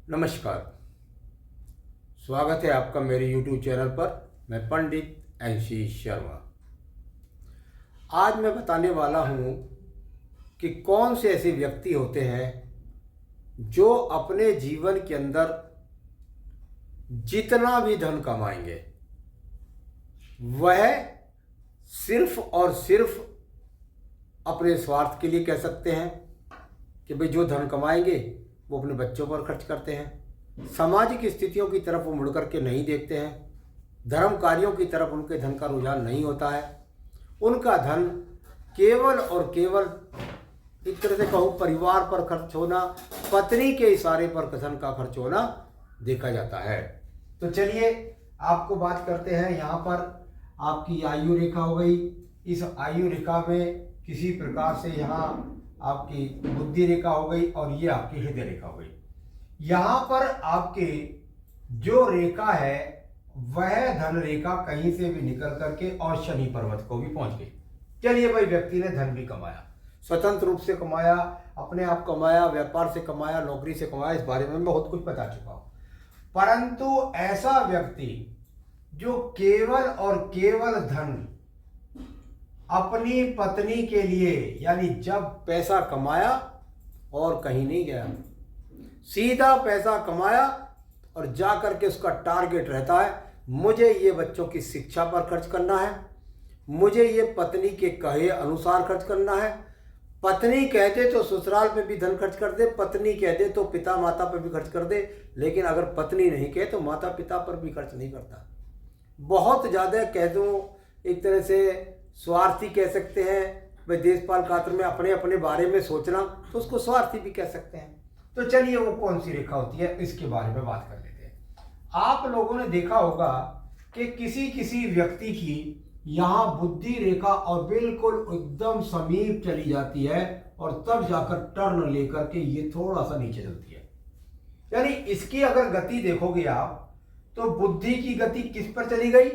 नमस्कार। स्वागत है आपका मेरे YouTube चैनल पर। मैं पंडित एनसी शर्मा। आज मैं बताने वाला हूँ कि कौन से ऐसे व्यक्ति होते हैं जो अपने जीवन के अंदर जितना भी धन कमाएंगे वह सिर्फ और सिर्फ अपने स्वार्थ के लिए कह सकते हैं कि भाई जो धन कमाएंगे वो अपने बच्चों पर खर्च करते हैं। सामाजिक स्थितियों की तरफ वो मुड़ करके नहीं देखते हैं। धर्म कार्यों की तरफ उनके धन का रुझान नहीं होता है। उनका धन केवल और केवल एक तरह से कहूँ परिवार पर खर्च होना, पत्नी के इशारे पर धन का खर्च होना देखा जाता है। तो चलिए आपको बात करते हैं। यहाँ पर आपकी आयु रेखा हो गई। इस आयु रेखा में किसी प्रकार से यहाँ आपकी बुद्धि रेखा हो गई और ये आपकी हृदय रेखा हो गई। यहाँ पर आपके जो रेखा है वह धन रेखा कहीं से भी निकल करके और शनि पर्वत को भी पहुंच गई। चलिए भाई, व्यक्ति ने धन भी कमाया, स्वतंत्र रूप से कमाया, अपने आप कमाया, व्यापार से कमाया, नौकरी से कमाया, इस बारे में मैं बहुत कुछ बता चुका हूं। परंतु ऐसा व्यक्ति जो केवल और केवल धन अपनी पत्नी के लिए, यानी जब पैसा कमाया और कहीं नहीं गया, सीधा पैसा कमाया और जा करके उसका टारगेट रहता है मुझे ये बच्चों की शिक्षा पर खर्च करना है, मुझे ये पत्नी के कहे अनुसार खर्च करना है। पत्नी कह दे तो ससुराल में भी धन खर्च कर दे, पत्नी कह दे तो पिता माता पर भी खर्च कर दे, लेकिन अगर पत्नी नहीं कहे तो माता पिता पर भी खर्च नहीं करता। बहुत ज़्यादा कह दूँ, एक तरह से स्वार्थी कह सकते हैं। भाई देशपाल कातर में अपने अपने बारे में सोचना, तो उसको स्वार्थी भी कह सकते हैं। तो चलिए वो कौन सी रेखा होती है इसके बारे में बात कर लेते हैं। आप लोगों ने देखा होगा कि किसी किसी व्यक्ति की यहाँ बुद्धि रेखा और बिल्कुल एकदम समीप चली जाती है और तब जाकर टर्न लेकर के ये थोड़ा सा नीचे चलती है। यानी इसकी अगर गति देखोगे आप तो बुद्धि की गति किस पर चली गई?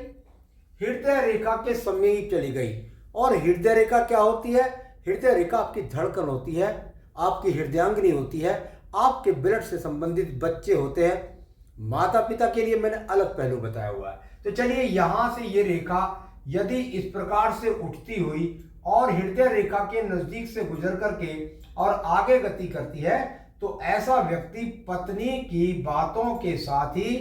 हृदय रेखा के समीप चली गई। और हृदय रेखा क्या होती है? हृदय रेखा आपकी धड़कन होती है, आपकी हृदयांगिनी होती है, आपके ब्लड से संबंधित बच्चे होते हैं। माता पिता के लिए मैंने अलग पहलू बताया हुआ है। तो चलिए यहां से ये रेखा यदि इस प्रकार से उठती हुई और हृदय रेखा के नजदीक से गुजर करके और आगे गति करती है, तो ऐसा व्यक्ति पत्नी की बातों के साथ ही,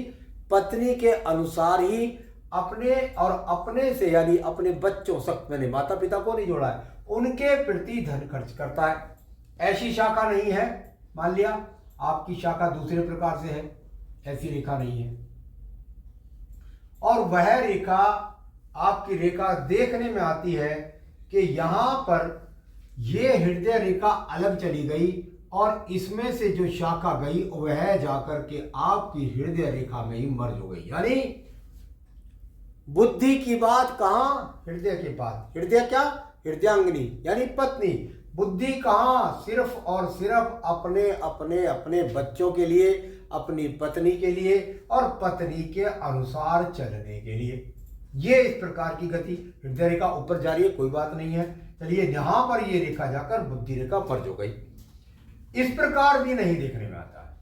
पत्नी के अनुसार ही अपने और अपने से, यानी अपने बच्चों सख्त, मैंने माता पिता को नहीं जोड़ा है, उनके प्रति धन खर्च करता है। ऐसी शाखा नहीं है, मान लिया आपकी शाखा दूसरे प्रकार से है, ऐसी रेखा नहीं है, और वह रेखा आपकी रेखा देखने में आती है कि यहां पर यह हृदय रेखा अलग चली गई और इसमें से जो शाखा गई वह जाकर के आपकी हृदय रेखा में ही मर्ज हो गई। यानी बुद्धि की बात कहां? हृदय के पास। हृदय क्या? हृदयांगिनी यानी पत्नी। बुद्धि कहां? सिर्फ और सिर्फ अपने अपने अपने बच्चों के लिए, अपनी पत्नी के लिए और पत्नी के अनुसार चलने के लिए। ये इस प्रकार की गति। हृदय रेखा ऊपर जा रही है, कोई बात नहीं है। चलिए यहां पर ये रेखा जाकर बुद्धि रेखा फर्ज हो गई। इस प्रकार भी नहीं देखने में आता है।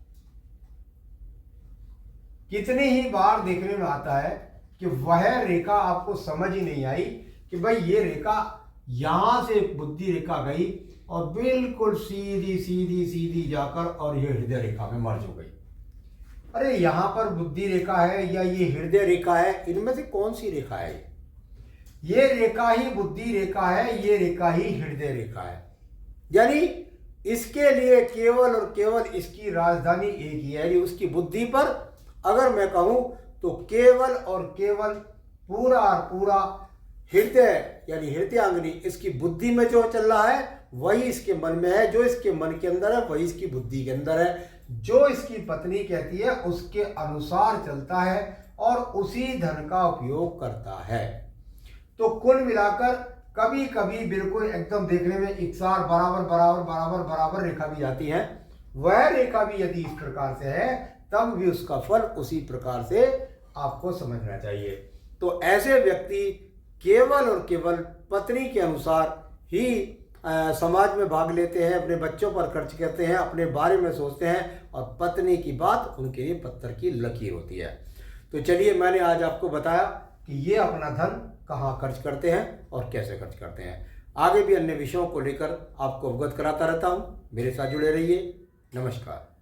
कितनी ही बार देखने में आता है कि वह रेखा आपको समझ ही नहीं आई कि भाई ये रेखा यहां से बुद्धि रेखा गई और बिल्कुल सीधी सीधी सीधी जाकर और ये हृदय रेखा में मर्ज हो गई। अरे यहां पर बुद्धि रेखा है या ये हृदय रेखा है, इनमें से कौन सी रेखा है? ये रेखा ही बुद्धि रेखा है, ये रेखा ही हृदय रेखा है। यानी इसके लिए केवल और केवल इसकी राजधानी एक ही है, यानी उसकी बुद्धि पर अगर मैं कहूं तो केवल और केवल पूरा और पूरा हृदय यानी हृदयांगिनी इसकी बुद्धि में जो चल रहा है वही इसके मन में है, जो इसके मन के अंदर है वही इसकी बुद्धि के अंदर है, जो इसकी पत्नी कहती है उसके अनुसार चलता है और उसी धन का उपयोग करता है। तो कुल मिलाकर कभी कभी बिल्कुल एकदम देखने में इकसार बराबर बराबर बराबर बराबर रेखा भी आती है। वह रेखा भी यदि इस प्रकार से है तब भी उसका फल उसी प्रकार से आपको समझना चाहिए। तो ऐसे व्यक्ति केवल और केवल पत्नी के अनुसार ही समाज में भाग लेते हैं, अपने बच्चों पर खर्च करते हैं, अपने बारे में सोचते हैं और पत्नी की बात उनके लिए पत्थर की लकीर होती है। तो चलिए, मैंने आज आपको बताया कि ये अपना धन कहाँ खर्च करते हैं और कैसे खर्च करते हैं। आगे भी अन्य विषयों को लेकर आपको अवगत कराता रहता हूँ। मेरे साथ जुड़े रहिए। नमस्कार।